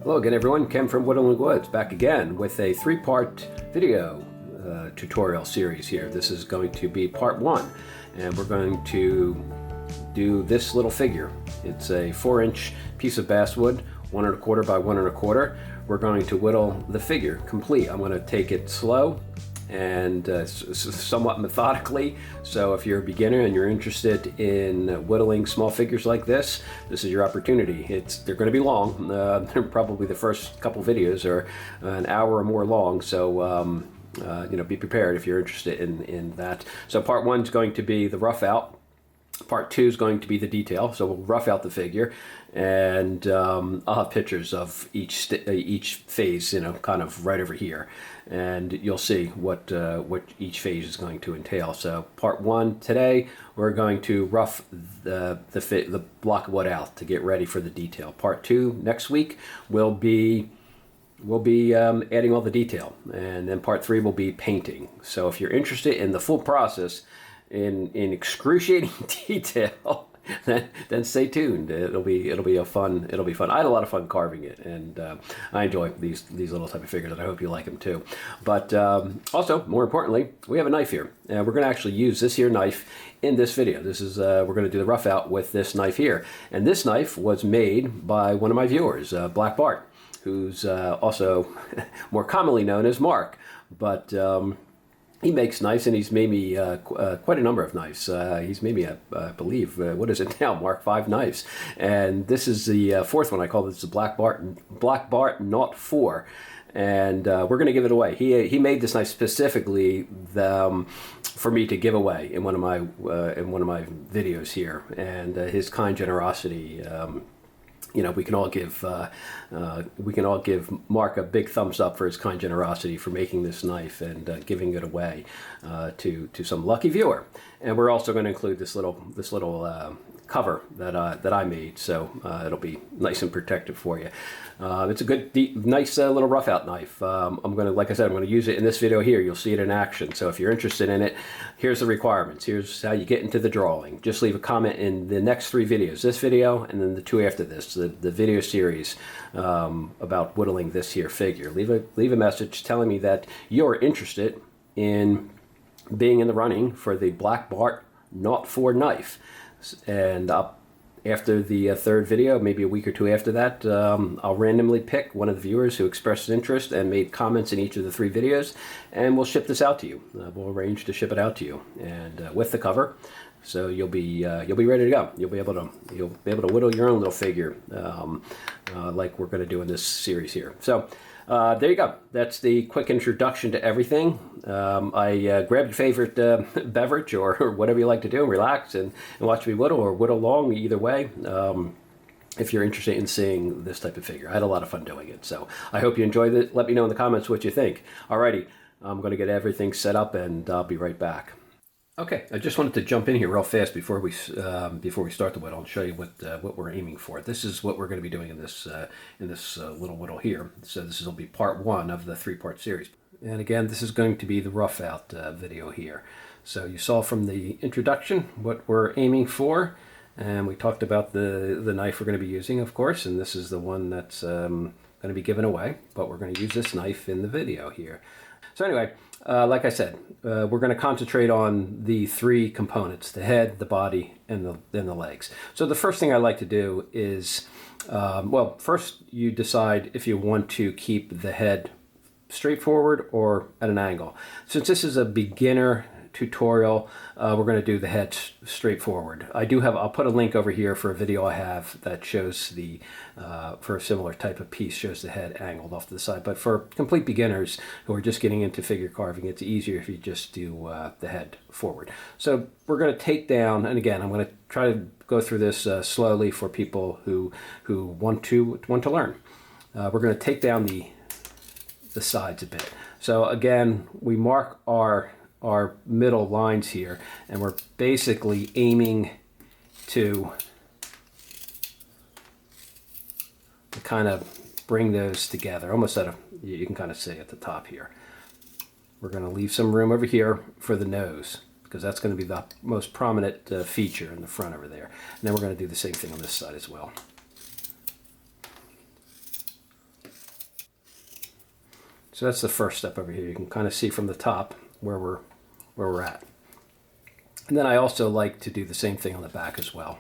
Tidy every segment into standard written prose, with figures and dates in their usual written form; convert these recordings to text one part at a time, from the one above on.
Hello again everyone, Ken from Whittling Woods back again with a three-part video tutorial series here. This is going to be part one, and we're going to do this little figure. It's a 4-inch piece of basswood, 1 1/4 by 1 1/4. We're going to whittle the figure complete. I'm going to take it slow and somewhat methodically. So if you're a beginner and you're interested in whittling small figures like this is your opportunity. They're going to be long. Probably the first couple videos are an hour or more long. So be prepared if you're interested in that. So part one is going to be the rough out. Part two is going to be the detail, so we'll rough out the figure, and I'll have pictures of each phase, kind of right over here, and you'll see what each phase is going to entail. So part one today, we're going to rough the block of wood out to get ready for the detail. Part two next week we'll be adding all the detail, and then part three will be painting. So if you're interested in the full process in excruciating detail, then stay tuned. It'll be fun. I had a lot of fun carving it, and I enjoy these little type of figures, and I hope you like them too. But also, more importantly, we have a knife here, and we're going to actually use this here knife in this video. This is we're going to do the rough out with this knife here, and this knife was made by one of my viewers, Blackbart, who's also more commonly known as Mark, but he makes knives, and he's made me quite a number of knives. He's made me, I believe, what is it now, Mark, 5 knives. And this is the fourth one. I call this the Blackbart Knot 4. And we're going to give it away. He made this knife specifically for me to give away in one of my videos here. And his kind generosity, we can all give Mark a big thumbs up for his kind generosity for making this knife and giving it away to some lucky viewer. And we're also going to include this little cover that I made, so it'll be nice and protected for you. It's a good, nice little rough out knife. Like I said, I'm going to use it in this video here. You'll see it in action. So if you're interested in it, here's the requirements. Here's how you get into the drawing. Just leave a comment in the next 3 videos. This video and then the 2 after this, the video series about whittling this here figure. Leave a message telling me that you're interested in being in the running for the Blackbart Knot 4 knife. And after the 3rd video, maybe a week or 2 after that, I'll randomly pick one of the viewers who expressed interest and made comments in each of the 3 videos, and we'll ship this out to you. We'll arrange to ship it out to you, and with the cover, so you'll be ready to go. You'll be able to whittle your own little figure, like we're going to do in this series here. So there you go. That's the quick introduction to everything. I grab your favorite beverage or whatever you like to do, and relax and watch me whittle or whittle along, either way. If you're interested in seeing this type of figure, I had a lot of fun doing it. So I hope you enjoyed it. Let me know in the comments what you think. Alrighty, I'm going to get everything set up, and I'll be right back. Okay, I just wanted to jump in here real fast before we start the whittle and show you what we're aiming for. This is what we're going to be doing in this little whittle here. So this will be part one of the 3-part series. And again, this is going to be the rough out video here. So you saw from the introduction what we're aiming for, and we talked about the knife we're going to be using, of course, and this is the one that's going to be given away, but we're going to use this knife in the video here. So anyway, like I said, we're going to concentrate on the 3 components: the head, the body, and the legs. So the first thing I like to do is, first you decide if you want to keep the head straight forward or at an angle. Since this is a beginner tutorial, we're going to do the head straight forward. I'll put a link over here for a video I have that shows for a similar type of piece, shows the head angled off to the side. But for complete beginners who are just getting into figure carving, it's easier if you just do the head forward. So we're going to take down, and again, I'm going to try to go through this slowly for people who want to learn. We're going to take down the sides a bit. So again, we mark our middle lines here, and we're basically aiming to kind of bring those together, almost you can kind of see at the top here. We're going to leave some room over here for the nose, because that's going to be the most prominent feature in the front over there. And then we're going to do the same thing on this side as well. So that's the first step over here. You can kind of see from the top where we're at. And then I also like to do the same thing on the back as well.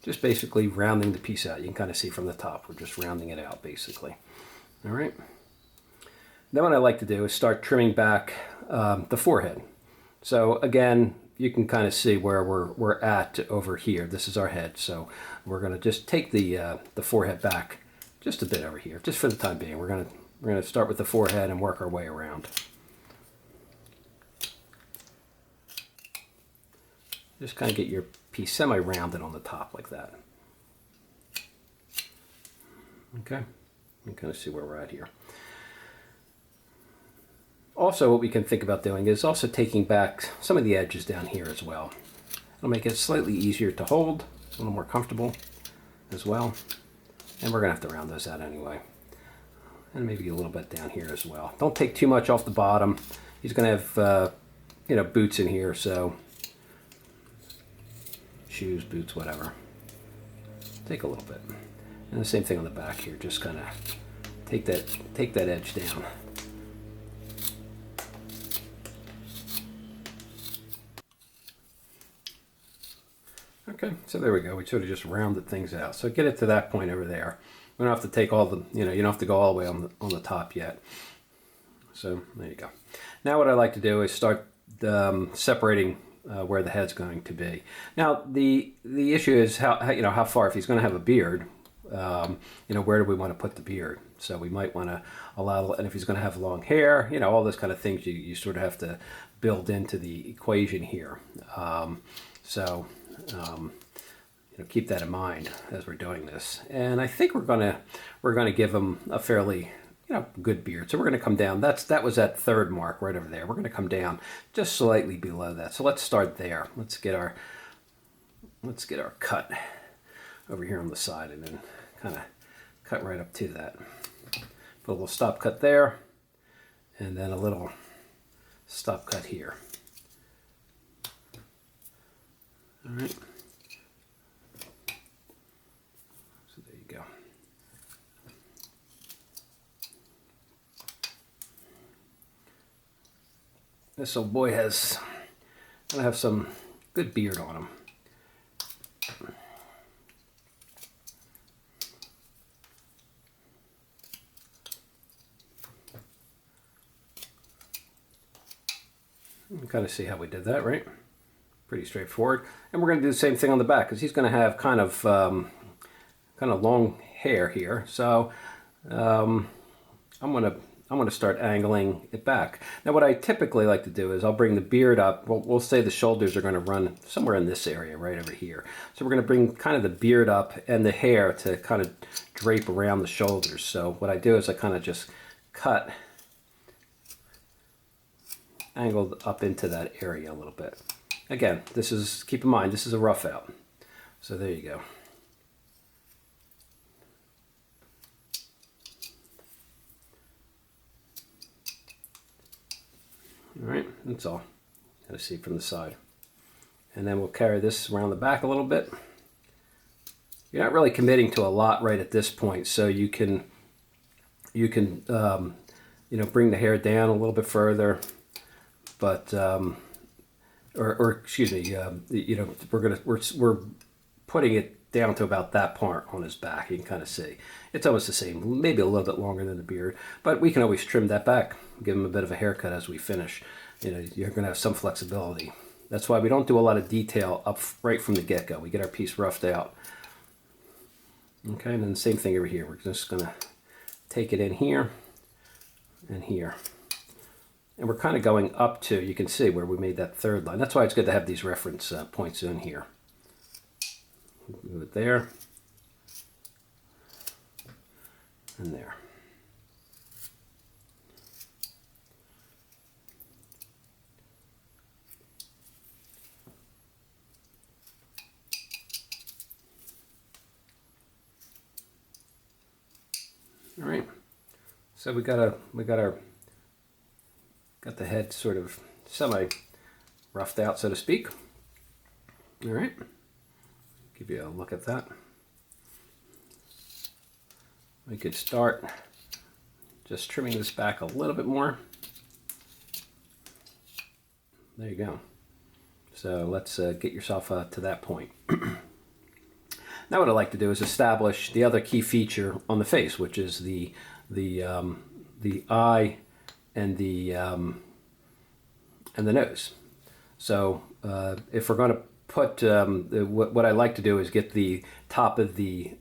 Just basically rounding the piece out. You can kind of see from the top. We're just rounding it out basically. All right. Then what I like to do is start trimming back the forehead. So again, you can kind of see where we're at over here. This is our head. So we're going to just take the forehead back just a bit over here, just for the time being. We're going to start with the forehead and work our way around. Just kind of get your piece semi-rounded on the top like that. Okay, you can kind of see where we're at here. Also, what we can think about doing is also taking back some of the edges down here as well. It'll make it slightly easier to hold, a little more comfortable as well. And we're going to have to round those out anyway. And maybe a little bit down here as well. Don't take too much off the bottom. He's going to have, you know, boots in here, so shoes, boots, whatever. Take a little bit. And the same thing on the back here. Just kind of take that edge down. Okay, so there we go. We sort of just rounded things out. So get it to that point over there. We don't have to take all the, you know, you don't have to go all the way on the top yet. So there you go. Now what I like to do is start separating where the head's going to be. Now the issue is how far, if he's going to have a beard, you know, where do we want to put the beard? So we might want to allow, and if he's going to have long hair, you know, all those kind of things you sort of have to build into the equation here. You know, keep that in mind as we're doing this. And I think we're gonna give him a fairly, you know, good beard. So we're gonna come down. That was that third mark right over there. We're gonna come down just slightly below that. So let's start there. Let's get our cut over here on the side, and then kind of cut right up to that. Put a little stop cut there, and then a little stop cut here. All right. So there you go. This old boy has gonna have some good beard on him. You can kind of see how we did that, right? Pretty straightforward. And we're going to do the same thing on the back, because he's going to have kind of long hair here. So I'm going to start angling it back. Now what I typically like to do is I'll bring the beard up. We'll say the shoulders are going to run somewhere in this area right over here. So we're going to bring kind of the beard up and the hair to kind of drape around the shoulders. So what I do is I kind of just cut, angled up into that area a little bit. Again, this is, keep in mind, this is a rough out. So there you go. All right, that's all. Gotta see from the side. And then we'll carry this around the back a little bit. You're not really committing to a lot right at this point, so you can you know, bring the hair down a little bit further, but or excuse me, you know, we're putting it down to about that part on his back. You can kind of see it's almost the same, maybe a little bit longer than the beard, but we can always trim that back, give him a bit of a haircut as we finish. You know, you're going to have some flexibility. That's why we don't do a lot of detail up right from the get-go. We get our piece roughed out. Okay, and then the same thing over here. We're just going to take it in here and here. And we're kind of going up to, you can see where we made that third line. That's why it's good to have these reference points in here. Move it there. And there. All right. So we got the head sort of semi roughed out, so to speak. All right. Give you a look at that. we could start just trimming this back a little bit more. There you go. So let's get yourself to that point. Now what I'd like to do is establish the other key feature on the face, which is the eye and the nose. So if we're going to put what I like to do is get the top of the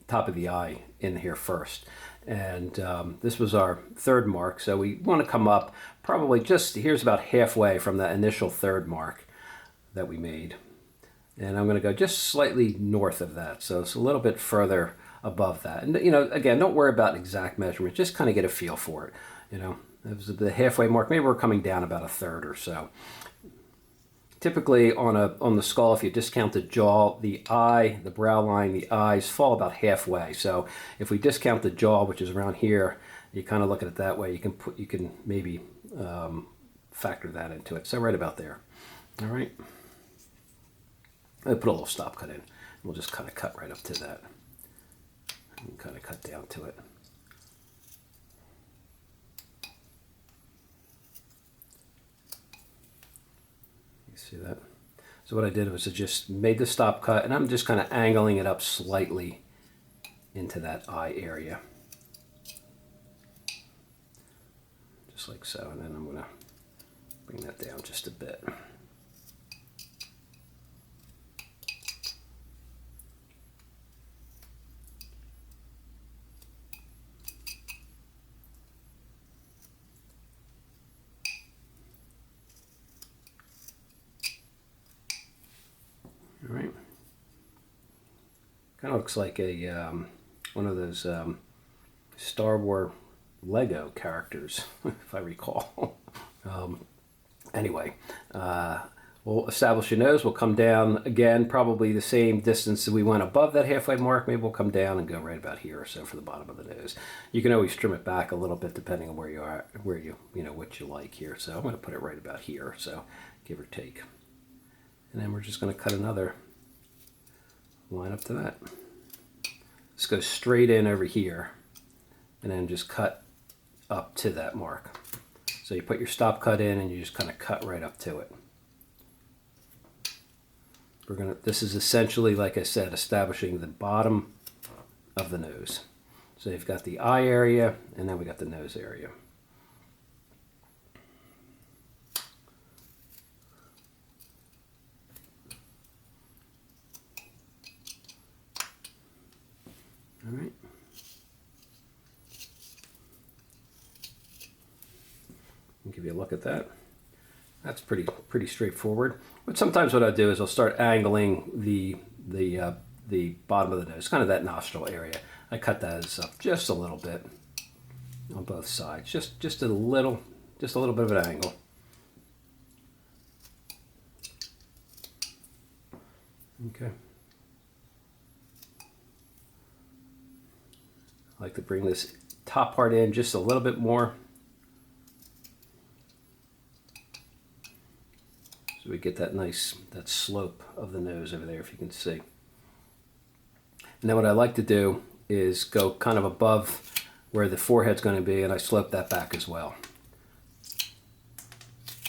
eye in here first. And this was our third mark, so we want to come up probably just here's about halfway from that initial third mark that we made. And I'm going to go just slightly north of that, so it's a little bit further above that. And you know, again, don't worry about exact measurements, just kind of get a feel for it. You know, it was the halfway mark. Maybe we're coming down about a third or so. Typically on the skull, if you discount the jaw, the eye, the brow line, the eyes fall about halfway. So if we discount the jaw, which is around here, you kind of look at it that way. You can maybe factor that into it. So right about there. All right. I'll put a little stop cut in. We'll just kind of cut right up to that and kind of cut down to it. You see that? So what I did was I just made the stop cut, and I'm just kind of angling it up slightly into that eye area. Just like so, and then I'm going to bring that down just a bit. All right. Kind of looks like a one of those Star Wars Lego characters, if I recall. Anyway, we'll establish your nose. We'll come down again, probably the same distance that we went above that halfway mark. Maybe we'll come down and go right about here or so for the bottom of the nose. You can always trim it back a little bit depending on where you are, what you like here. So I'm going to put it right about here, so give or take. And then we're just going to cut another line up to that. This goes straight in over here, and then just cut up to that mark. So you put your stop cut in, and you just kind of cut right up to it. This is essentially, like I said, establishing the bottom of the nose. So you've got the eye area, and then we got the nose area. All right. I'll give you a look at that. That's pretty straightforward. But sometimes what I do is I'll start angling the bottom of the nose, kind of that nostril area. I cut that up just a little bit on both sides, just a little bit of an angle. Okay. I like to bring this top part in just a little bit more, so we get that that slope of the nose over there, if you can see. And then what I like to do is go kind of above where the forehead's going to be, and I slope that back as well.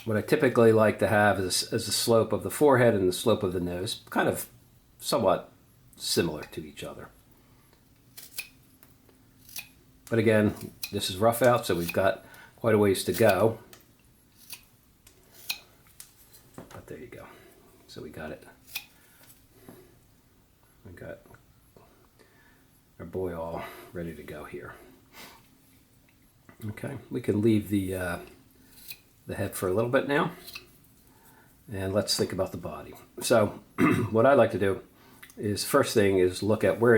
What I typically like to have is the slope of the forehead and the slope of the nose, kind of somewhat similar to each other. But again, this is rough out, so we've got quite a ways to go. But there you go. So we got it. We got our boy all ready to go here. Okay, we can leave the head for a little bit now, and let's think about the body. So what I like to do is, first thing is look at where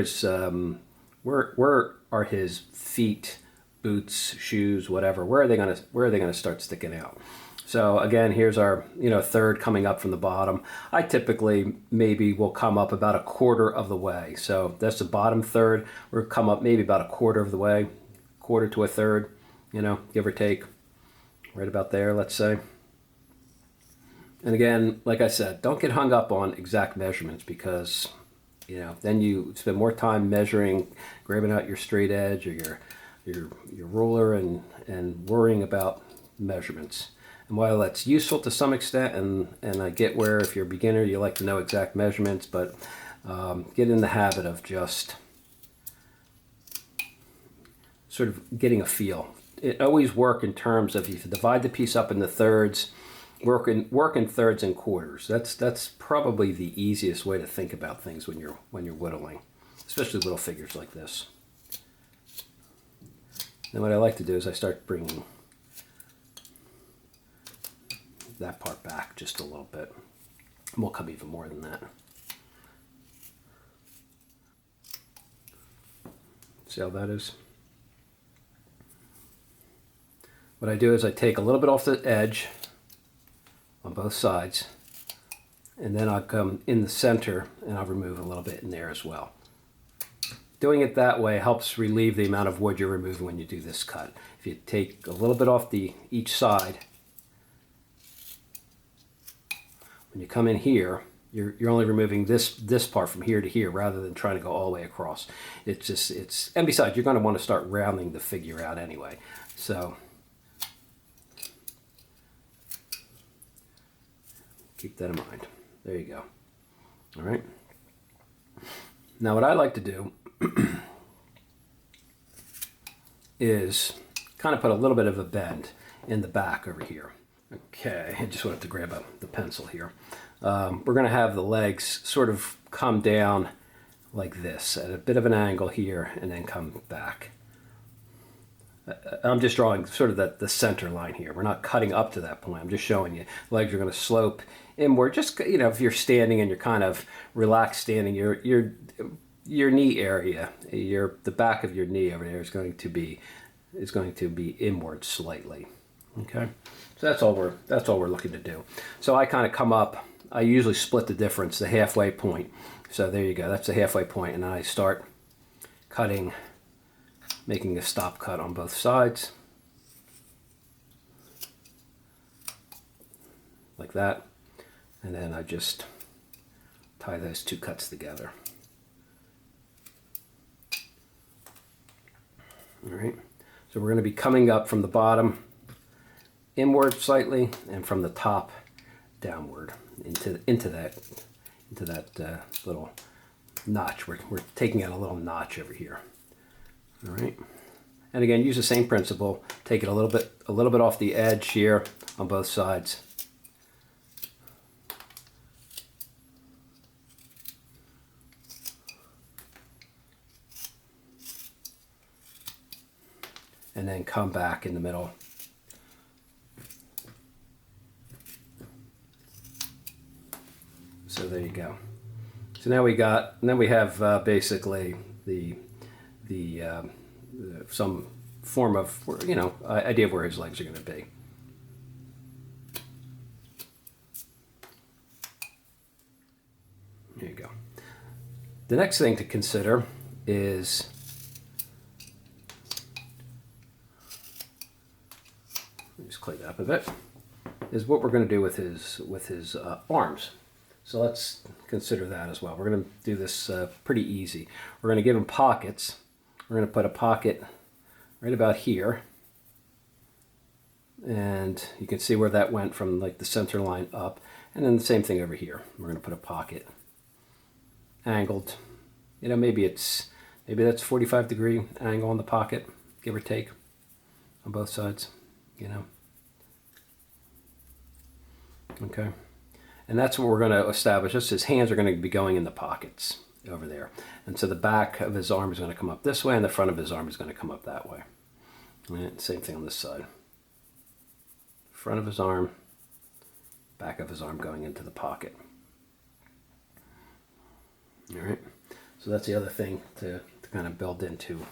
are his feet, boots, shoes, whatever. Where are they gonna start sticking out? So again, here's our third coming up from the bottom. I typically maybe will come up about a quarter of the way. So that's the bottom third. We'll come up maybe about a quarter of the way, quarter to a third, give or take, right about there, let's say. And again, like I said, don't get hung up on exact measurements, because You know, then you spend more time measuring, grabbing out your straight edge or your ruler and worrying about measurements. And while that's useful to some extent, and I get where if you're a beginner you like to know exact measurements, but get in the habit of just sort of getting a feel. It always works in terms of, if you divide the piece up into thirds, work in thirds and quarters. That's probably the easiest way to think about things when you're whittling, especially little figures like this. Then what I like to do is I start bringing that part back just a little bit. And we'll come even more than that. See how that is? What I do is I take a little bit off the edge on both sides, and then I'll come in the center and I'll remove a little bit in there as well. Doing it that way helps relieve the amount of wood you're removing when you do this cut. If you take a little bit off each side, when you come in here, you're only removing this part from here to here rather than trying to go all the way across. And besides, you're going to want to start rounding the figure out anyway. So keep that in mind. There you go. All right. Now what I like to do is kind of put a little bit of a bend in the back over here. Okay, I just wanted to grab the pencil here. We're going to have the legs sort of come down like this at a bit of an angle here and then come back. I'm just drawing sort of the center line here. We're not cutting up to that point. I'm just showing you the legs are going to slope inward. Just, you know, if you're standing and you're kind of relaxed standing, your knee area, the back of your knee over there is going to be inward slightly. Okay, so that's all we're looking to do. So I kind of come up. I usually split the difference, the halfway point. So there you go. That's the halfway point, and then I start cutting, making a stop cut on both sides, like that, and then I just tie those two cuts together. All right. So we're going to be coming up from the bottom inward slightly, and from the top downward into that little notch. We're taking out a little notch over here. All right, and again, use the same principle. Take it a little bit off the edge here on both sides. And then come back in the middle. So there you go. So now we have basically some form of, you know, idea of where his legs are going to be. There you go. The next thing to consider is just clean it up a bit. Is what we're going to do with his arms. So let's consider that as well. We're going to do this pretty easy. We're going to give him pockets. We're going to put a pocket right about here. And you can see where that went from like the center line up. And then the same thing over here. We're going to put a pocket angled. You know, maybe that's 45-degree angle on the pocket, give or take, on both sides, you know. Okay. And that's what we're going to establish. His hands are going to be going in the pockets over there. And so the back of his arm is going to come up this way, and the front of his arm is going to come up that way. And same thing on this side. Front of his arm, back of his arm going into the pocket. All right. So that's the other thing to kind of build into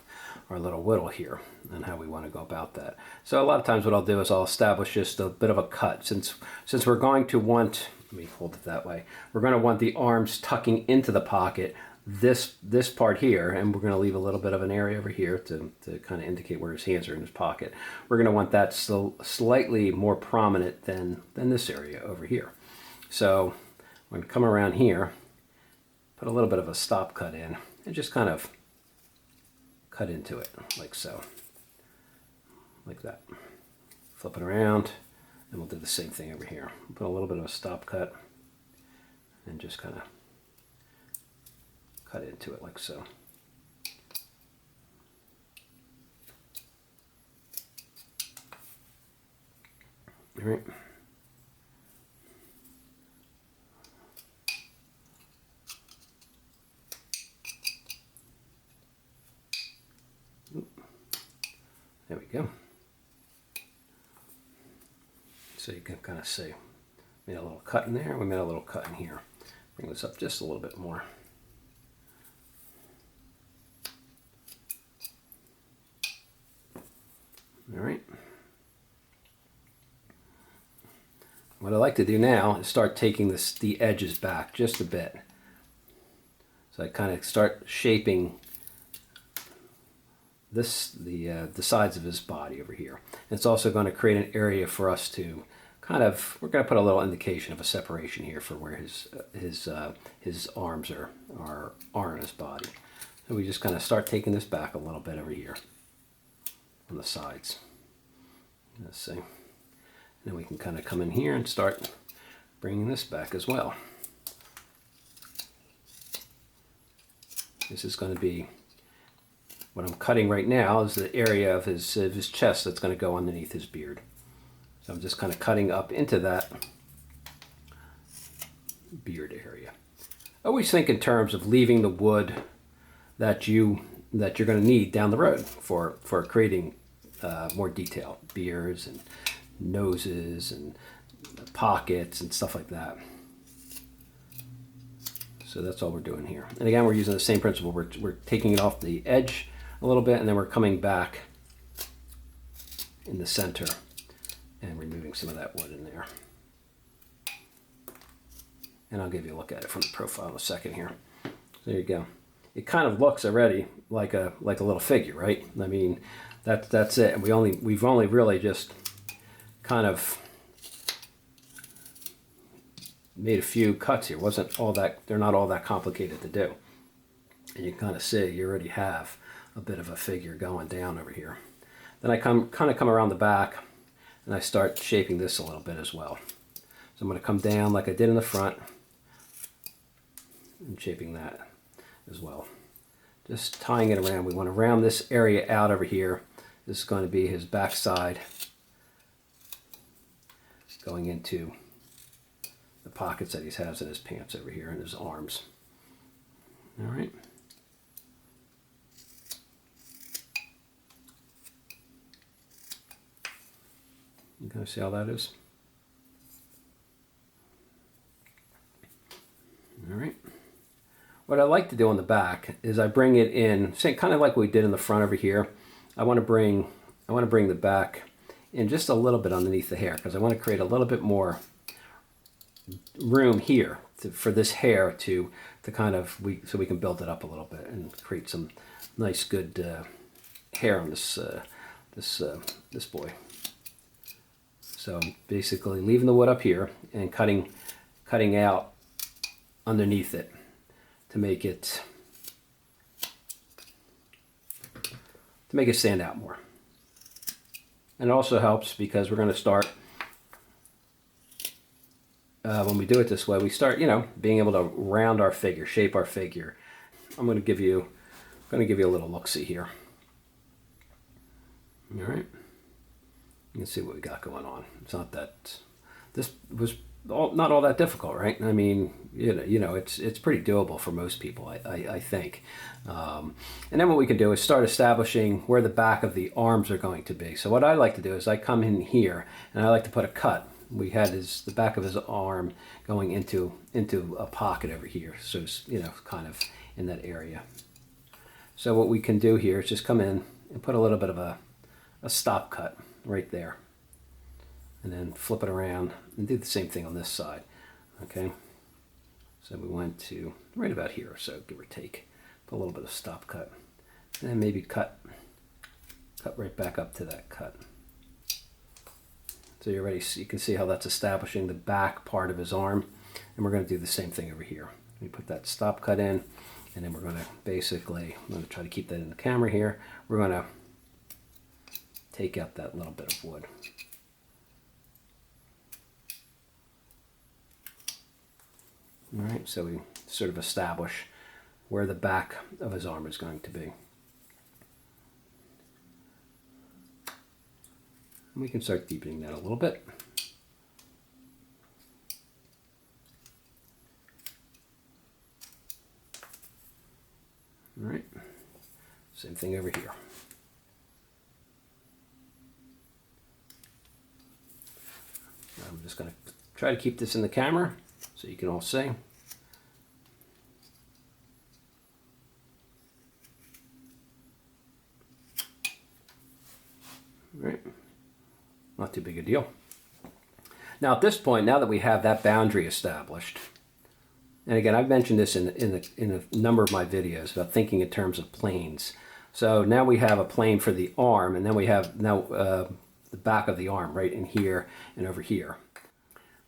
our little whittle here and how we want to go about that. So a lot of times what I'll do is I'll establish just a bit of a cut. Since we're going to want, let me hold it that way, we're going to want the arms tucking into the pocket, this part here, and we're going to leave a little bit of an area over here to kind of indicate where his hands are in his pocket. We're going to want that slightly more prominent than this area over here. So I'm going to come around here, put a little bit of a stop cut in and just kind of cut into it like so, like that. Flip it around and we'll do the same thing over here. Put a little bit of a stop cut and just kind of cut into it like so. All right. There we go. So you can kind of see, made a little cut in there, we made a little cut in here. Bring this up just a little bit more. All right. What I like to do now is start taking the edges back just a bit. So I kind of start shaping the sides of his body over here. And it's also going to create an area for us to kind of, we're going to put a little indication of a separation here for where his arms are on his body. So we just kind of start taking this back a little bit over here on the sides. Let's see. And then we can kind of come in here and start bringing this back as well. This is going to be, what I'm cutting right now is the area of his chest that's going to go underneath his beard. So I'm just kind of cutting up into that beard area. Always think in terms of leaving the wood that you're going to need down the road for creating more detail, beards and noses and pockets and stuff like that. So that's all we're doing here. And again, we're using the same principle. We're taking it off the edge a little bit, and then we're coming back in the center and removing some of that wood in there. And I'll give you a look at it from the profile in a second here. So there you go. It kind of looks already like a little figure, right? I mean, that's it. And we've only really just kind of made a few cuts here. They're not all that complicated to do. And you can kind of see you already have a bit of a figure going down over here. Then I kind of come around the back and I start shaping this a little bit as well. So I'm going to come down like I did in the front and shaping that as well. Just tying it around. We want to round this area out over here. This is going to be his back side going into the pockets that he has in his pants over here and his arms. All right. You kind of see how that is? All right. What I like to do on the back is I bring it in, kind of like we did in the front over here. I want to bring the back in just a little bit underneath the hair because I want to create a little bit more room here for this hair to kind of so we can build it up a little bit and create some nice good hair on this boy. So I'm basically leaving the wood up here and cutting out underneath it to make it stand out more. And it also helps because we're going to start when we do it this way, we start, being able to round our figure, shape our figure. I'm going to give you a little look-see here. All right. You can see what we got going on. It's not that, this was not all that difficult, right? I mean, it's pretty doable for most people, I think. And then what we can do is start establishing where the back of the arms are going to be. So what I like to do is I come in here and I like to put a cut. We had the back of his arm going into a pocket over here. So it's, kind of in that area. So what we can do here is just come in and put a little bit of a stop cut right there. And then flip it around and do the same thing on this side. Okay. So we went to right about here or so, give or take. Put a little bit of stop cut. And then maybe cut right back up to that cut. So you can see how that's establishing the back part of his arm. And we're going to do the same thing over here. Let me put that stop cut in, and then we're going to basically, I'm going to try to keep that in the camera here. We're going to take out that little bit of wood. All right, so we sort of establish where the back of his arm is going to be. And we can start deepening that a little bit. All right, same thing over here. I'm just going to try to keep this in the camera so you can all see. All right, not too big a deal. Now at this point, now that we have that boundary established, and again, I've mentioned this in a number of my videos about thinking in terms of planes. So now we have a plane for the arm, and then we have now the back of the arm right in here and over here.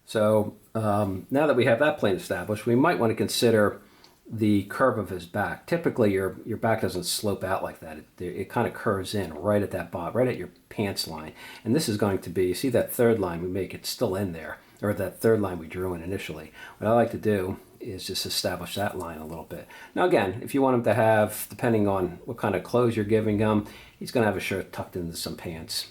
So now that we have that plane established, we might want to consider the curve of his back. Typically, your back doesn't slope out like that. It kind of curves in right at that bottom, right at your pants line. And this is going to be, you see that third line we make, it's still in there, or that third line we drew in initially. What I like to do is just establish that line a little bit. Now again, if you want him to have, depending on what kind of clothes you're giving him, he's going to have a shirt tucked into some pants.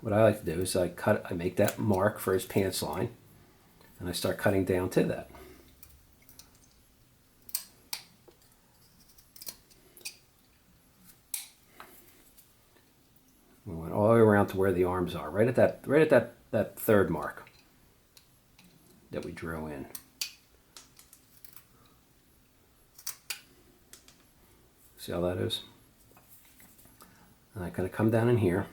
What I like to do is I make that mark for his pants line, and I start cutting down to that. We went all the way around to where the arms are, right at that third mark that we drew in. See how that is? And I kind of come down in here.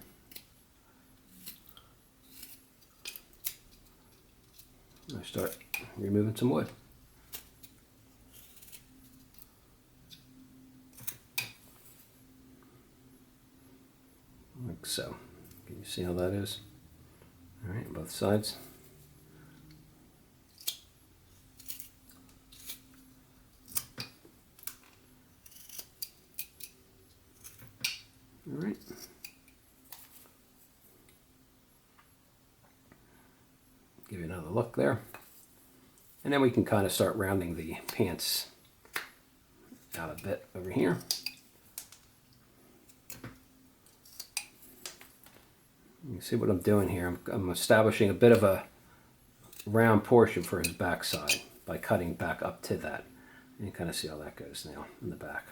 I start removing some wood. Like so. Can you see how that is? All right, both sides. All right. Give you another look there. And then we can kind of start rounding the pants out a bit over here. You see what I'm doing here? I'm establishing a bit of a round portion for his backside by cutting back up to that. And you kind of see how that goes now in the back.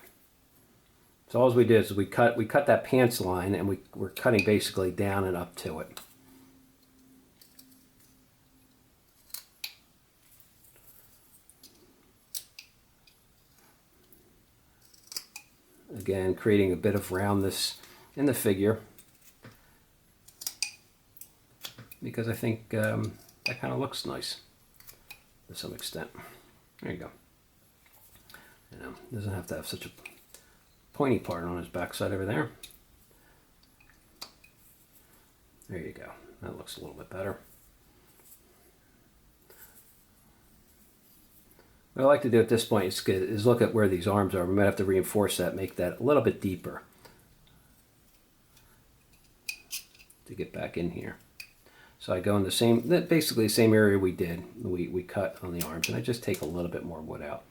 So all we did is we cut that pants line, and we're cutting basically down and up to it. Again, creating a bit of roundness in the figure, because I think that kind of looks nice to some extent. There you go. You know, doesn't have to have such a pointy part on his backside over there. There you go. That looks a little bit better. What I like to do at this point is look at where these arms are. We might have to reinforce that, make that a little bit deeper to get back in here. So I go in the same, basically the same area we did. We cut on the arms, and I just take a little bit more wood out.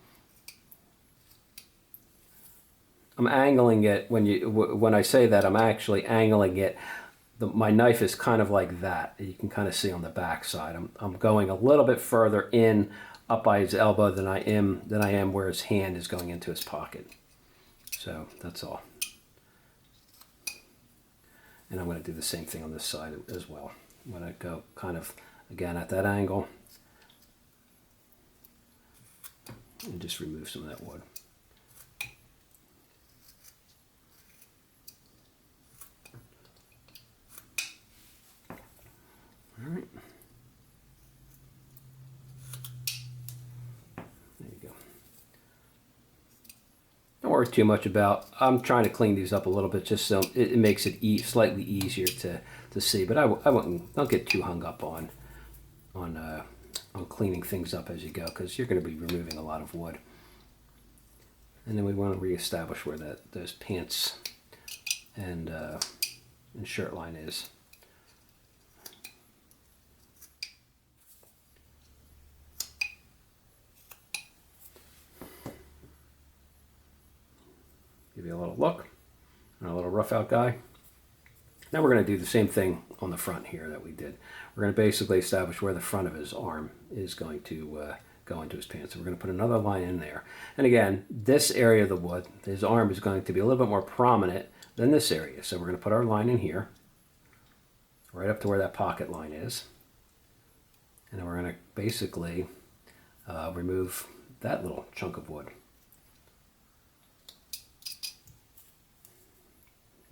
I'm angling it when I say that, I'm actually angling it. My knife is kind of like that. You can kind of see on the back side. I'm going a little bit further in up by his elbow than I am where his hand is going into his pocket. So that's all. And I'm going to do the same thing on this side as well. I'm going to go kind of again at that angle and just remove some of that wood. All right. There you go. Don't worry too much about, I'm trying to clean these up a little bit just so it makes it slightly easier to see, but I wouldn't, don't get too hung up on on cleaning things up as you go, because you're going to be removing a lot of wood. And then we want to reestablish where those pants and shirt line is. Give you a little look, and a little rough out guy. Now we're going to do the same thing on the front here that we did. We're going to basically establish where the front of his arm is going to go into his pants. So we're going to put another line in there. And again, this area of the wood, his arm is going to be a little bit more prominent than this area. So we're going to put our line in here, right up to where that pocket line is. And then we're going to basically remove that little chunk of wood.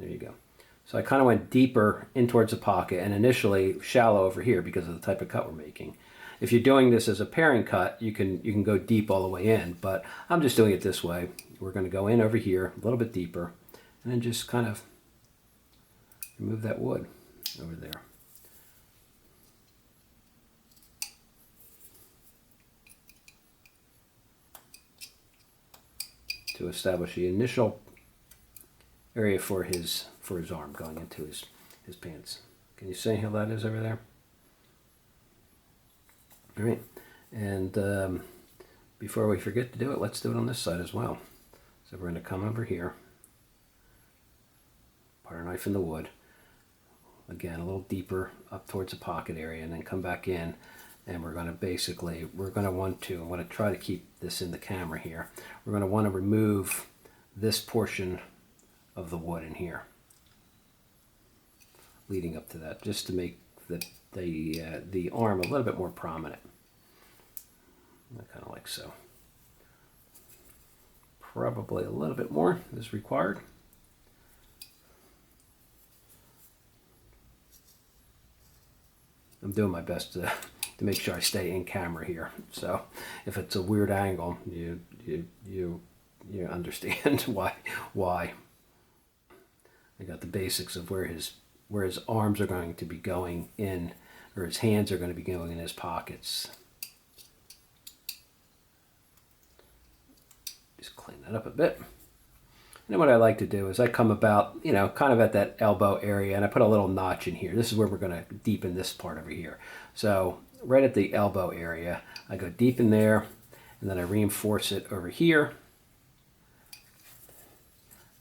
There you go. So I kind of went deeper in towards the pocket and initially shallow over here because of the type of cut we're making. If you're doing this as a pairing cut, you can go deep all the way in, but I'm just doing it this way. We're going to go in over here a little bit deeper and then just kind of remove that wood over there. To establish the initial area for his arm going into his pants. Can you see how that is over there? All right, and before we forget to do it, let's do it on this side as well. So we're going to come over here, put our knife in the wood, again a little deeper up towards the pocket area, and then come back in, and we're going to want to try to keep this in the camera here. We're going to want to remove this portion of the wood in here, leading up to that, just to make the arm a little bit more prominent. Kind of like so. Probably a little bit more is required. I'm doing my best to make sure I stay in camera here. So if it's a weird angle, you understand why. I got the basics of where his arms are going to be going in, or his hands are going to be going in his pockets. Just clean that up a bit. And then what I like to do is I come about, kind of at that elbow area, and I put a little notch in here. This is where we're going to deepen this part over here. So right at the elbow area, I go deep in there, and then I reinforce it over here.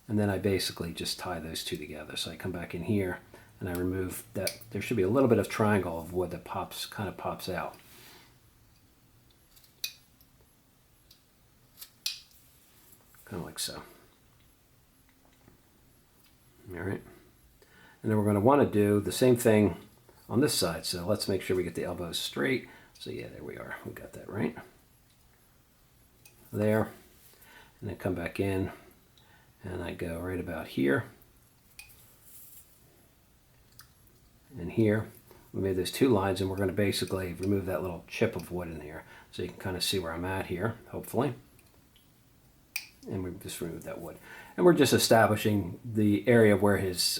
And then I basically just tie those two together. So I come back in here and I remove that. There should be a little bit of triangle of wood that kind of pops out. Kind of like so. All right. And then we're going to want to do the same thing on this side. So let's make sure we get the elbows straight. So yeah, there we are. We got that right. There. And then come back in. And I go right about here and here. We made those two lines, and we're going to basically remove that little chip of wood in here, so you can kind of see where I'm at here, hopefully. And we just remove that wood, and we're just establishing the area where his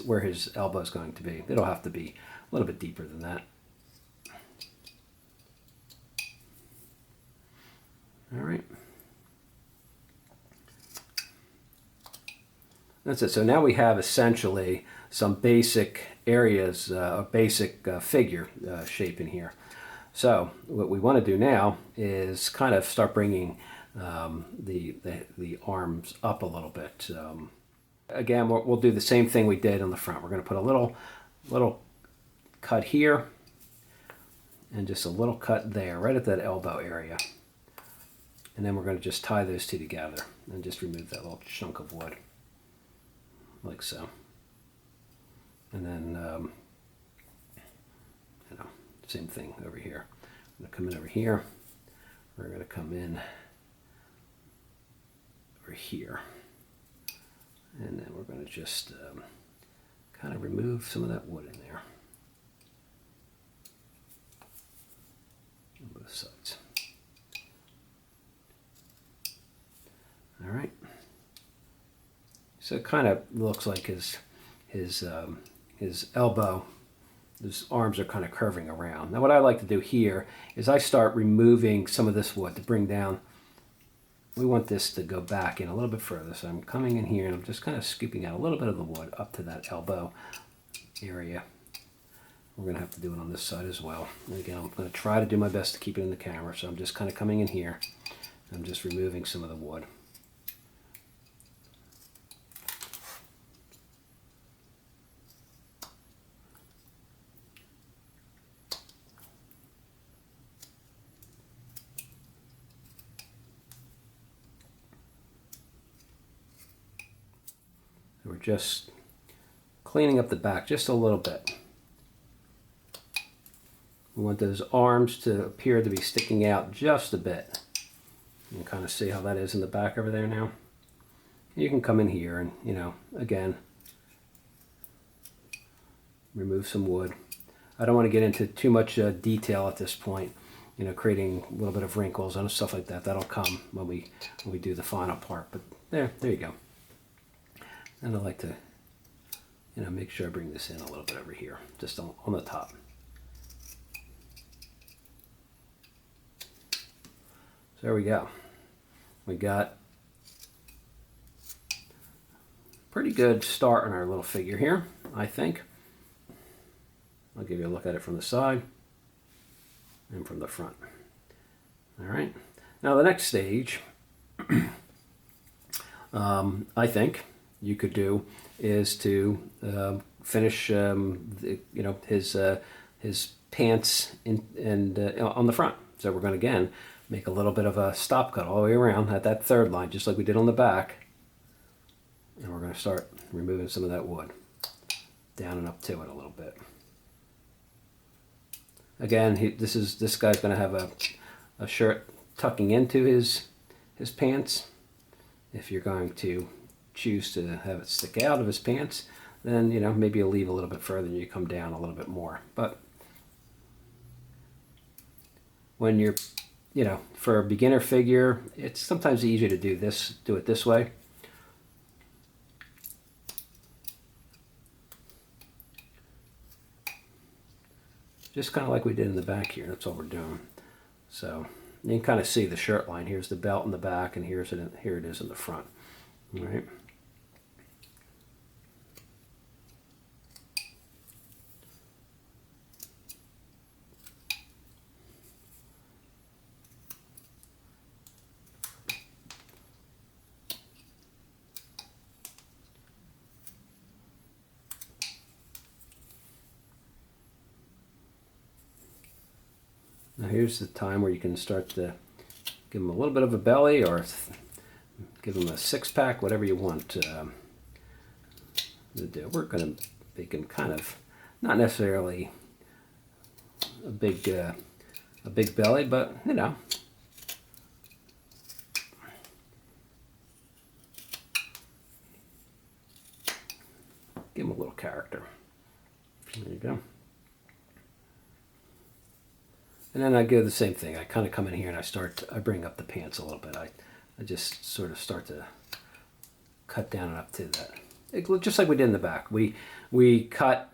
elbow is going to be. It'll have to be a little bit deeper than that. All right. That's it. So now we have essentially some basic areas, a basic figure shape in here. So what we want to do now is kind of start bringing the arms up a little bit. Again, we'll do the same thing we did on the front. We're going to put a little cut here and just a little cut there, right at that elbow area. And then we're going to just tie those two together and just remove that little chunk of wood. Like so. And then, same thing over here. I'm going to come in over here. We're going to come in over here. And then we're going to just kind of remove some of that wood in there. On both sides. All right. So it kind of looks like his elbow Those arms are kind of curving around. Now what I like to do here is I start removing some of this wood to bring down. We want this to go back in a little bit further, so I'm coming in here and I'm just kind of scooping out a little bit of the wood up to that elbow area. We're going to have to do it on this side as well. And again, I'm going to try to do my best to keep it in the camera, so I'm just kind of coming in here. I'm just removing some of the wood. We're just cleaning up the back just a little bit. We want those arms to appear to be sticking out just a bit. You can kind of see how that is in the back over there now. You can come in here and, you know, again, remove some wood. I don't want to get into too much detail at this point, you know, creating a little bit of wrinkles and stuff like that. That'll come when we do the final part. But there you go. And I like to, you know, make sure I bring this in a little bit over here, just on the top. So there we go. We got a pretty good start on our little figure here, I think. I'll give you a look at it from the side and from the front. All right. Now the next stage, I think you could do is to finish, you know, his pants on the front. So we're going to again make a little bit of a stop cut all the way around at that third line, just like we did on the back. And we're going to start removing some of that wood down and up to it a little bit. Again, this guy's going to have a shirt tucking into his pants. If you're going to choose to have it stick out of his pants, then, you know, maybe you'll leave a little bit further and you come down a little bit more. But when you're, you know, for a beginner figure, it's sometimes easier to do it this way. Just kind of like we did in the back here. That's what we're doing. So you can kind of see the shirt line. Here's the belt in the back, and here it is in the front. All right. Now here's the time where you can start to give them a little bit of a belly, or give them a six-pack, whatever you want to do. We're going to make him kind of not necessarily a big belly, but, you know, give him a little character. There you go. And then I do the same thing. I kind of come in here and I bring up the pants a little bit. I just sort of start to cut down and up to that. Just like we did in the back. We cut,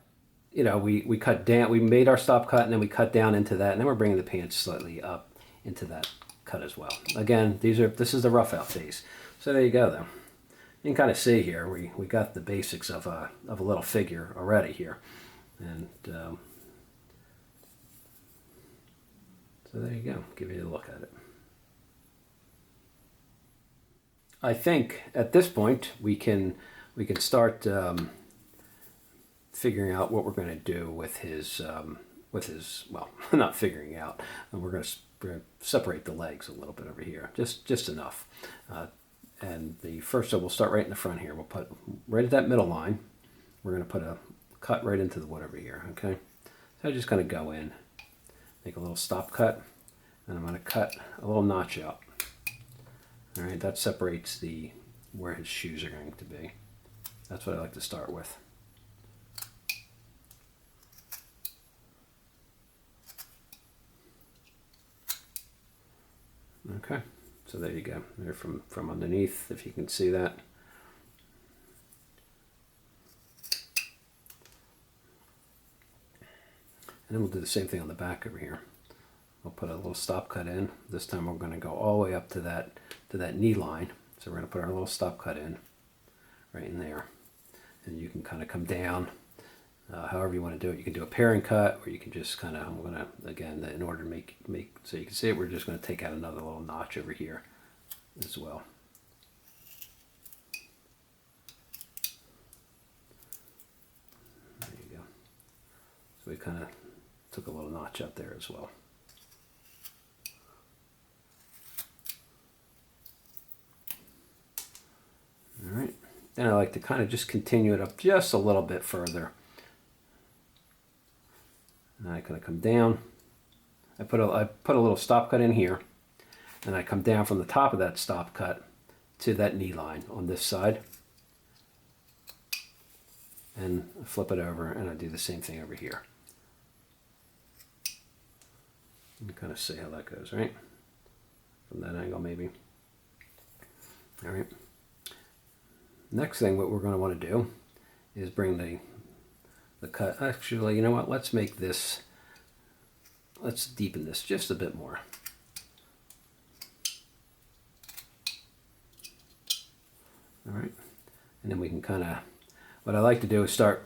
you know, we cut down, we made our stop cut and then we cut down into that, and then we're bringing the pants slightly up into that cut as well. Again, this is the rough out phase. So there you go though. You can kind of see here, we got the basics of a little figure already here. And so there you go, give you a look at it. I think at this point we can start figuring out what we're going to do with his well, not figuring out. We're going to separate the legs a little bit over here, just enough. And so we'll start right in the front here. We'll put right at that middle line. We're going to put a cut right into the wood over here. Okay, so I'm just going to go in. Make a little stop cut, and I'm going to cut a little notch out. All right, that separates where his shoes are going to be. That's what I like to start with. Okay, so there you go. There from underneath, if you can see that. And then we'll do the same thing on the back over here. We'll put a little stop cut in. This time we're going to go all the way up to that knee line. So we're going to put our little stop cut in right in there. And you can kind of come down however you want to do it. You can do a pairing cut, or you can just kind of, I'm going to, again, in order to make so you can see it, we're just going to take out another little notch over here as well. There you go. So we kind of took a little notch up there as well. All right, then I like to kind of just continue it up just a little bit further. And I kind of come down. I put a little stop cut in here, and I come down from the top of that stop cut to that knee line on this side, and I flip it over, and I do the same thing over here. You can kind of see how that goes, right? From that angle, maybe. All right. Next thing, what we're going to want to do is bring the cut. Actually, you know what? Let's make this. Let's deepen this just a bit more. All right, and then we can kind of. What I like to do is start.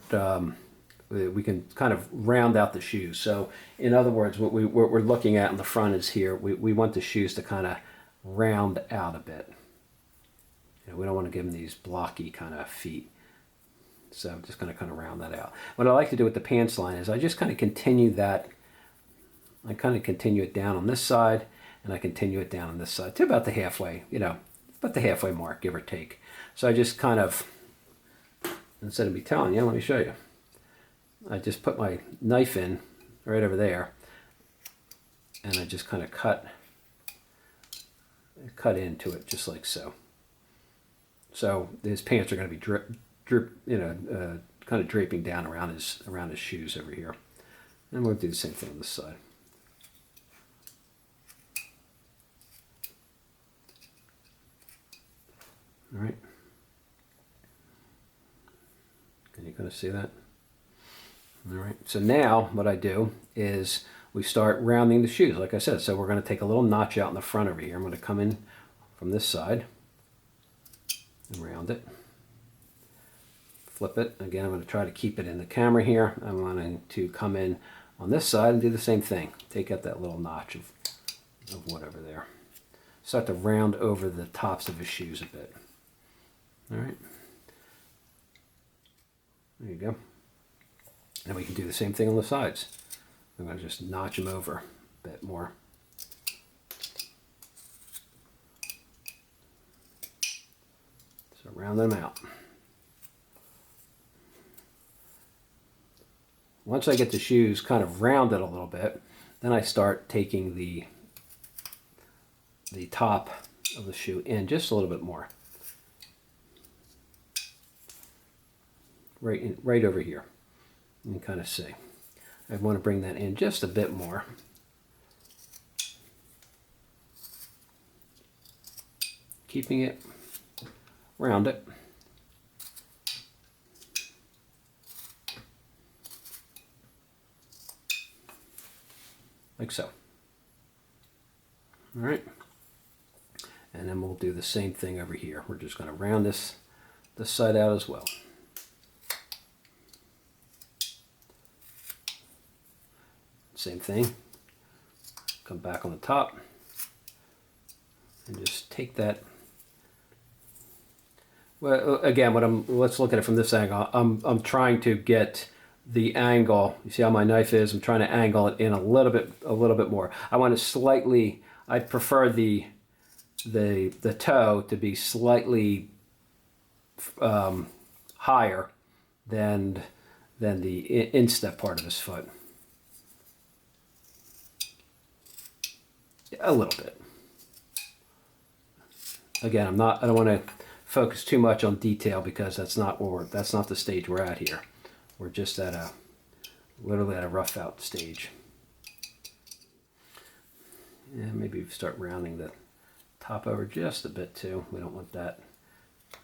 We can kind of round out the shoes. So, in other words, what we're looking at in the front is here. We want the shoes to kind of round out a bit. We don't want to give them these blocky kind of feet. So I'm just going to kind of round that out. What I like to do with the pants line is I just kind of continue that. I kind of continue it down on this side, and I continue it down on this side to about the halfway, about the halfway mark, give or take. So I just kind of, instead of me telling you, let me show you. I just put my knife in right over there, and I just kind of cut into it just like so. So his pants are going to be kind of draping down around his shoes over here, and we'll do the same thing on this side. All right. Can you kind of see that? All right. So now what I do is we start rounding the shoes, like I said. So we're going to take a little notch out in the front over here. I'm going to come in from this side and round it, flip it. Again, I'm going to try to keep it in the camera here. I'm going to come in on this side and do the same thing. Take out that little notch of whatever there. Start to round over the tops of his shoes a bit. All right. There you go. And we can do the same thing on the sides. I'm going to just notch them over a bit more. So round them out. Once I get the shoes kind of rounded a little bit, then I start taking the top of the shoe in just a little bit more. Right over here. You can kind of see. I want to bring that in just a bit more. Keeping it round it. Like so. All right. And then we'll do the same thing over here. We're just going to round this side out as well. Same thing. Come back on the top and just take that. Well, again, let's look at it from this angle. I'm trying to get the angle. You see how my knife is? I'm trying to angle it in a little bit more. I want to slightly. I prefer the toe to be slightly higher than the instep part of his foot. A little bit. Again, I don't want to focus too much on detail because that's not the stage we're at here. We're just literally at a rough out stage. And maybe start rounding the top over just a bit too. We don't want that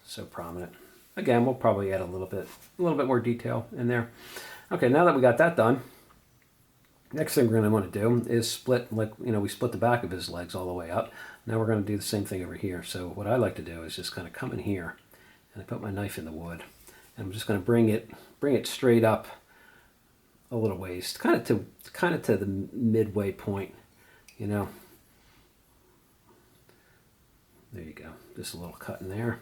so prominent. Again, we'll probably add a little bit more detail in there. Okay, now that we got that done, Next thing we're going to want to do is split, like, we split the back of his legs all the way up. Now we're going to do the same thing over here. So what I like to do is just kind of come in here, and I put my knife in the wood, and I'm just going to bring it straight up a little ways, kind of to the midway point, There you go. Just a little cut in there.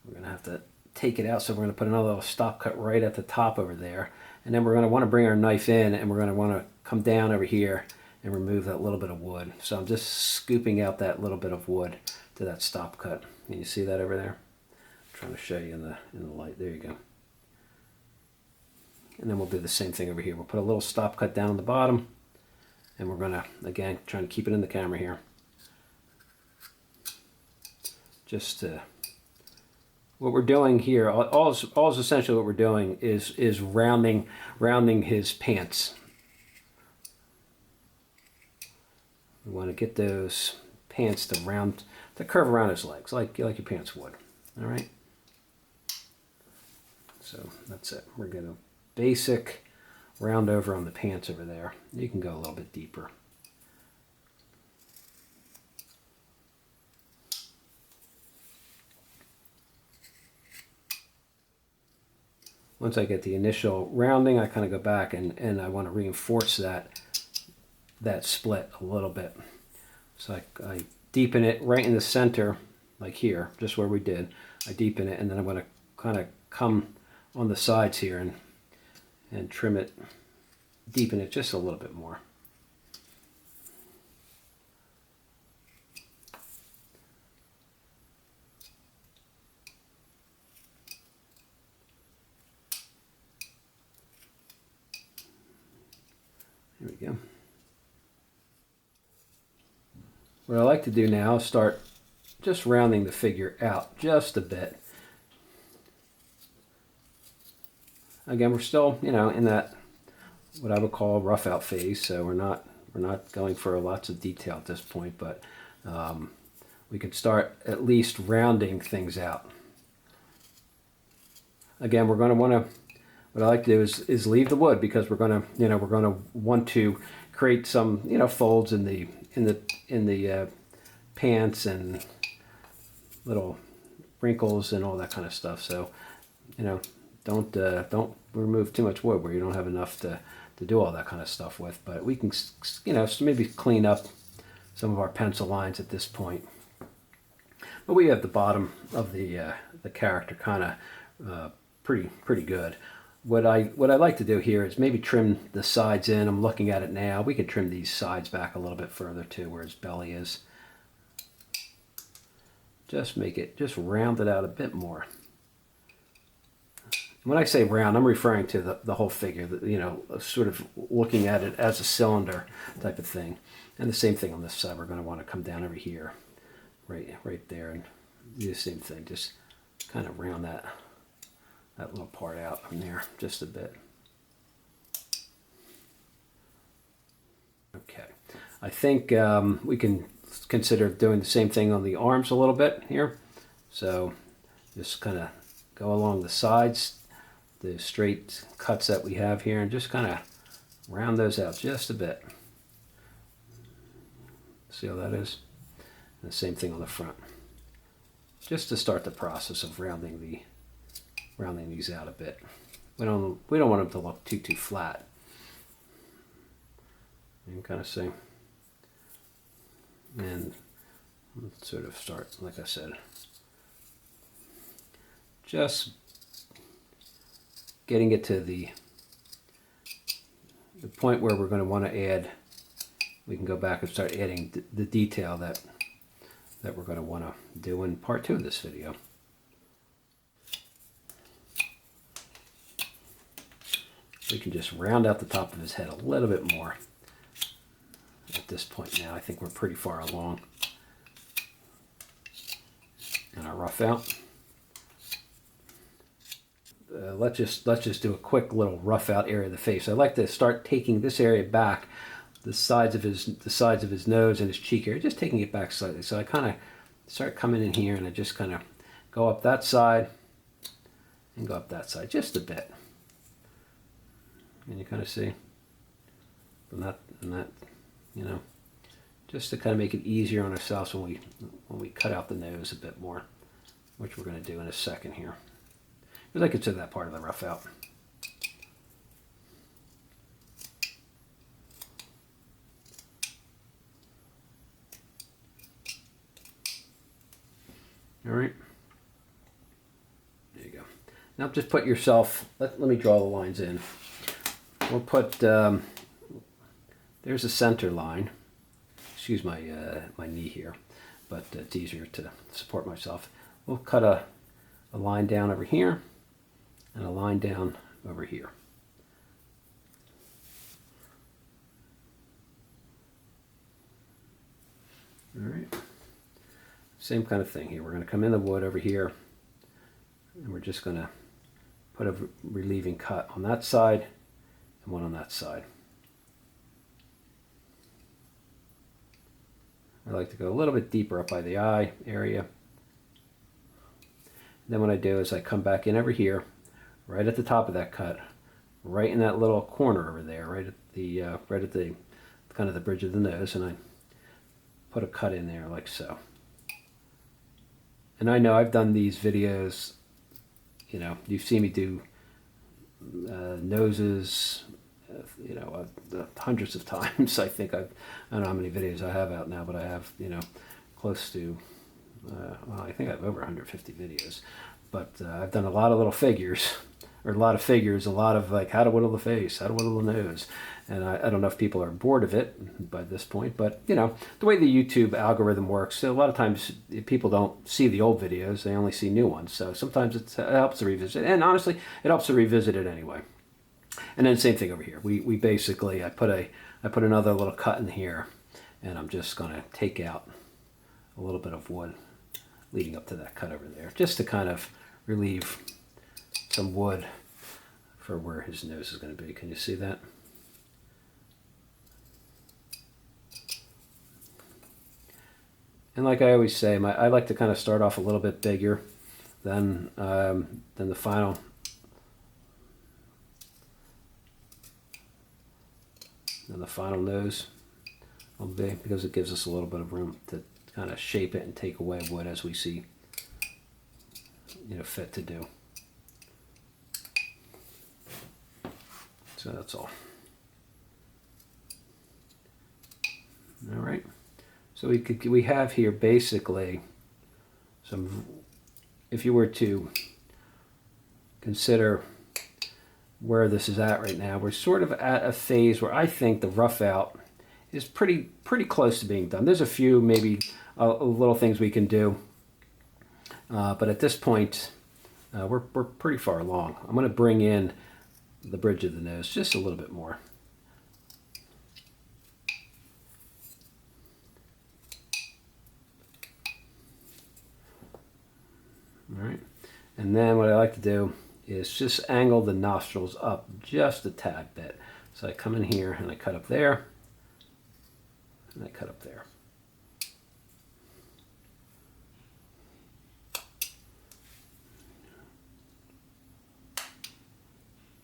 We're going to have to take it out, so we're going to put another little stop cut right at the top over there. And then we're going to want to bring our knife in, and we're going to want to come down over here and remove that little bit of wood. So I'm just scooping out that little bit of wood to that stop cut. Can you see that over there? I'm trying to show you in the light. There you go. And then we'll do the same thing over here. We'll put a little stop cut down on the bottom, and we're going to, again, trying to keep it in the camera here. Just what we're doing here, all is essentially what we're doing is rounding his pants. We want to get those pants to curve around his legs, like your pants would. All right. So that's it. We're going to basic round over on the pants over there. You can go a little bit deeper. Once I get the initial rounding, I kind of go back and I want to reinforce that split a little bit. So I deepen it right in the center, like here, just where we did. I deepen it, and then I'm going to kind of come on the sides here and trim it, deepen it just a little bit more. There we go. What I like to do now is start just rounding the figure out just a bit. Again, we're still, in that what I would call rough out phase, so we're not going for lots of detail at this point, but we can start at least rounding things out. Again, we're going to want to, what I like to do is leave the wood, because we're going to want to create some folds in the pants and little wrinkles and all that kind of stuff. So don't remove too much wood where you don't have enough to do all that kind of stuff with. But we can maybe clean up some of our pencil lines at this point. But we have the bottom of the character kind of pretty good. What I like to do here is maybe trim the sides in. I'm looking at it now. We could trim these sides back a little bit further too, where his belly is. Just round it out a bit more. When I say round, I'm referring to the whole figure, sort of looking at it as a cylinder type of thing. And the same thing on this side. We're going to want to come down over here, right there, and do the same thing. Just kind of round that little part out from there just a bit. Okay, I think we can consider doing the same thing on the arms a little bit here. So just kind of go along the sides, the straight cuts that we have here, and just kind of round those out just a bit. See how that is? And the same thing on the front. Just to start the process of rounding these out a bit. We don't want them to look too flat. You can kind of see. And let's sort of start, like I said, just getting it to the point where we're going to want to add. We can go back and start adding the detail that we're going to want to do in part 2 of this video. We can just round out the top of his head a little bit more. At this point now, I think we're pretty far along in our rough out. Let's just do a quick little rough out area of the face. I like to start taking this area back, the sides of his nose and his cheek area, just taking it back slightly. So I kind of start coming in here, and I just kind of go up that side and go up that side just a bit. And you kind of see, and that, you know, just to kind of make it easier on ourselves when we cut out the nose a bit more, which we're going to do in a second here, because I consider that part of the rough out. All right. There you go. Now just put yourself, let me draw the lines in. We'll put, there's a center line. Excuse my my knee here, but it's easier to support myself. We'll cut a line down over here and a line down over here. All right. Same kind of thing here. We're going to come in the wood over here, and we're just going to put a relieving cut on that side and one on that side. I like to go a little bit deeper up by the eye area. And then what I do is I come back in over here, right at the top of that cut, right in that little corner over there, right at the kind of the bridge of the nose, and I put a cut in there like so. And I know I've done these videos, you know, you've seen me do noses, you know, hundreds of times. I think I don't know how many videos I have out now, but I have, you know, close to, well, I think I have over 150 videos. But I've done a lot of little figures, or a lot of figures, a lot of like how to whittle the face, how to whittle the nose. And I don't know if people are bored of it by this point, but you know, the way the YouTube algorithm works, a lot of times people don't see the old videos, they only see new ones. So sometimes it helps to revisit, and honestly, it helps to revisit it anyway. And then same thing over here. We basically, I put another little cut in here, and I'm just going to take out a little bit of wood leading up to that cut over there, just to kind of relieve some wood for where his nose is going to be. Can you see that? And like I always say, I like to kind of start off a little bit bigger than the final nose will be, because it gives us a little bit of room to kind of shape it and take away wood as we see, you know, fit to do. So that's all. All right. So we have here basically some, if you were to consider where this is at right now, we're sort of at a phase where I think the rough out is pretty close to being done. There's a few maybe little things we can do, but at this point we're pretty far along. I'm going to bring in the bridge of the nose just a little bit more. All right, and then what I like to do is just angle the nostrils up just a tad bit. So I come in here and I cut up there, and I cut up there.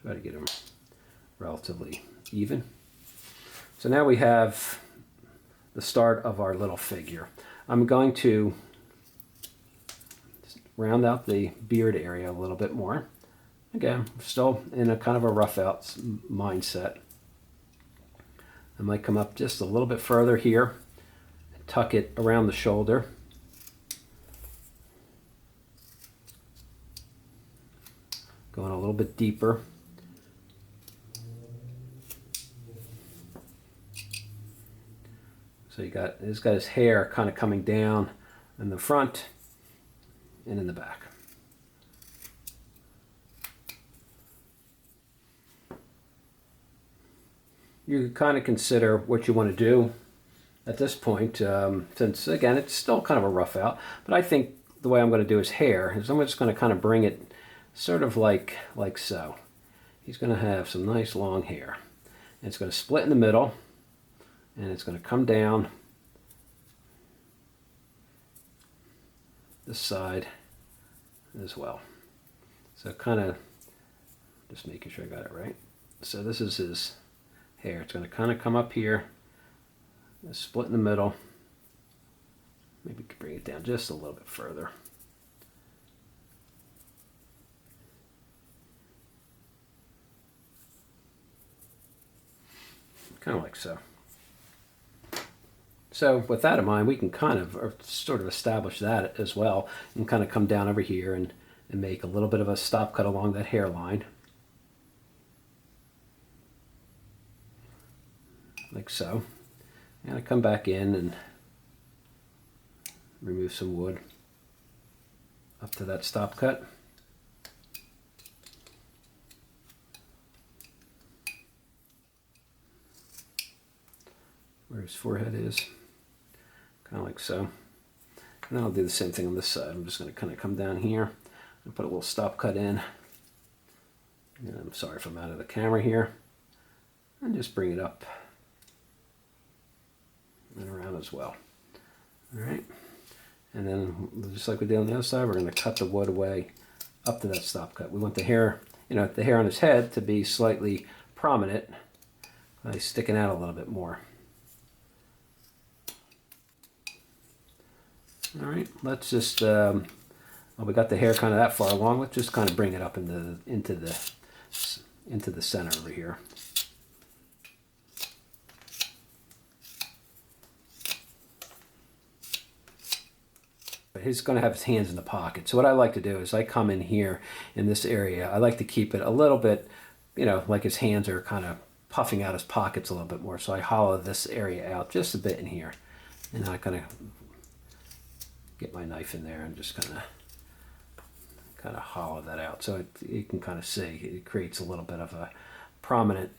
Try to get them relatively even. So now we have the start of our little figure. I'm going to round out the beard area a little bit more. Again, still in a kind of a rough out mindset. I might come up just a little bit further here, tuck it around the shoulder. Going a little bit deeper. So he's got his hair kind of coming down in the front and in the back. You could kind of consider what you want to do at this point, since again it's still kind of a rough out, but I think the way I'm going to do his hair is I'm just going to kind of bring it sort of like so. He's going to have some nice long hair, and it's going to split in the middle, and it's going to come down this side as well. So kind of just making sure I got it right. So this is his hair. It's going to kind of come up here, split in the middle. Maybe we could bring it down just a little bit further. Kind of like so. So with that in mind, we can kind of sort of establish that as well, and kind of come down over here and make a little bit of a stop cut along that hairline. Like so. And I come back in and remove some wood up to that stop cut. Where his forehead is, kind of like so. And then I'll do the same thing on this side. I'm just going to kind of come down here and put a little stop cut in. And I'm sorry if I'm out of the camera here. And just bring it up and around as well. All right. And then just like we did on the other side, we're going to cut the wood away up to that stop cut. We want the hair, the hair on his head to be slightly prominent, sticking out a little bit more. All right, let's just, well, we got the hair kind of that far along. Let's just kind of bring it up into the center over here. But he's going to have his hands in the pocket. So what I like to do is I come in here in this area. I like to keep it a little bit, like his hands are kind of puffing out his pockets a little bit more. So I hollow this area out just a bit in here. And I kind of get my knife in there and just kind of hollow that out, so you can kind of see it creates a little bit of a prominent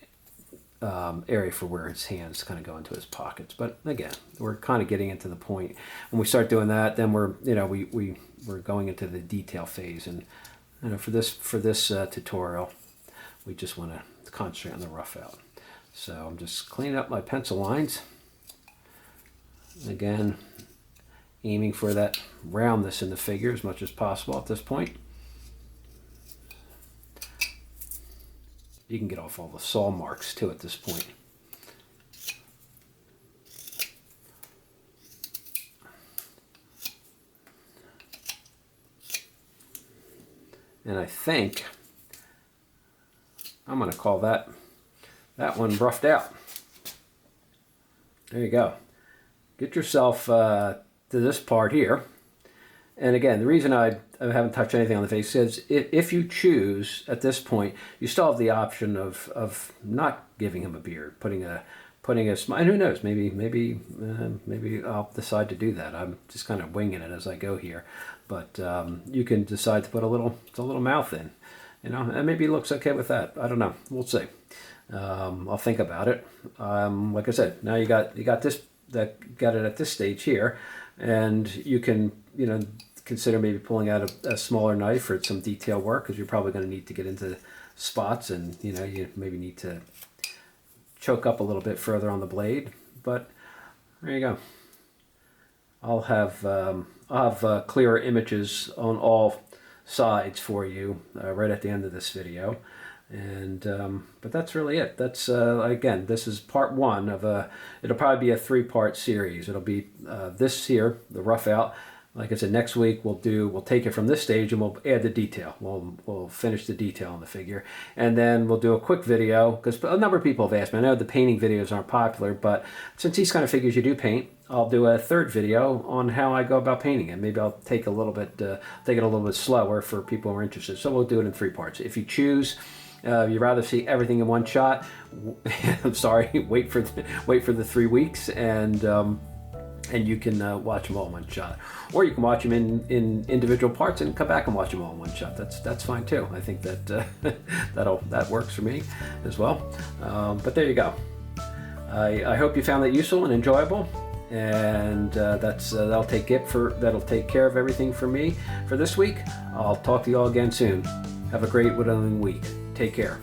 area for where his hands kind of go into his pockets. But again, we're kind of getting into the point when we start doing that. Then we're we're going into the detail phase, and for this tutorial, we just want to concentrate on the rough out. So I'm just cleaning up my pencil lines again, aiming for that roundness in the figure as much as possible at this point. You can get off all the saw marks too at this point. And I think I'm going to call that one roughed out. There you go. Get yourself to this part here. And again, the reason I haven't touched anything on the face is if you choose at this point, you still have the option of not giving him a beard, putting a smile. And who knows, maybe I'll decide to do that. I'm just kind of winging it as I go here. But you can decide to put a little mouth in, and maybe it looks okay with that. I don't know. We'll see. I'll think about it. Like I said, now you got this. Got it at this stage here, and you can consider maybe pulling out a smaller knife for some detail work, because you're probably going to need to get into spots, and you maybe need to choke up a little bit further on the blade. But there you go. I'll have clearer images on all sides for you right at the end of this video. And but that's really it. That's again, this is part one of it'll probably be a 3-part series. It'll be this here, the rough out. Like I said, next week we'll take it from this stage and we'll add the detail. We'll finish the detail on the figure, and then we'll do a quick video, because a number of people have asked me. I know the painting videos aren't popular, but since these kind of figures you do paint, I'll do a third video on how I go about painting it. Maybe I'll take a little bit, take it a little bit slower for people who are interested. So we'll do it in 3 parts. If you choose, you'd rather see everything in one shot, I'm sorry, wait for the 3 weeks, and you can watch them all in one shot, or you can watch them in individual parts and come back and watch them all in one shot. That's fine too. I think that that works for me as well. But there you go. I hope you found that useful and enjoyable, and that'll take care of everything for me for this week. I'll talk to you all again soon. Have a great whittling week. Take care.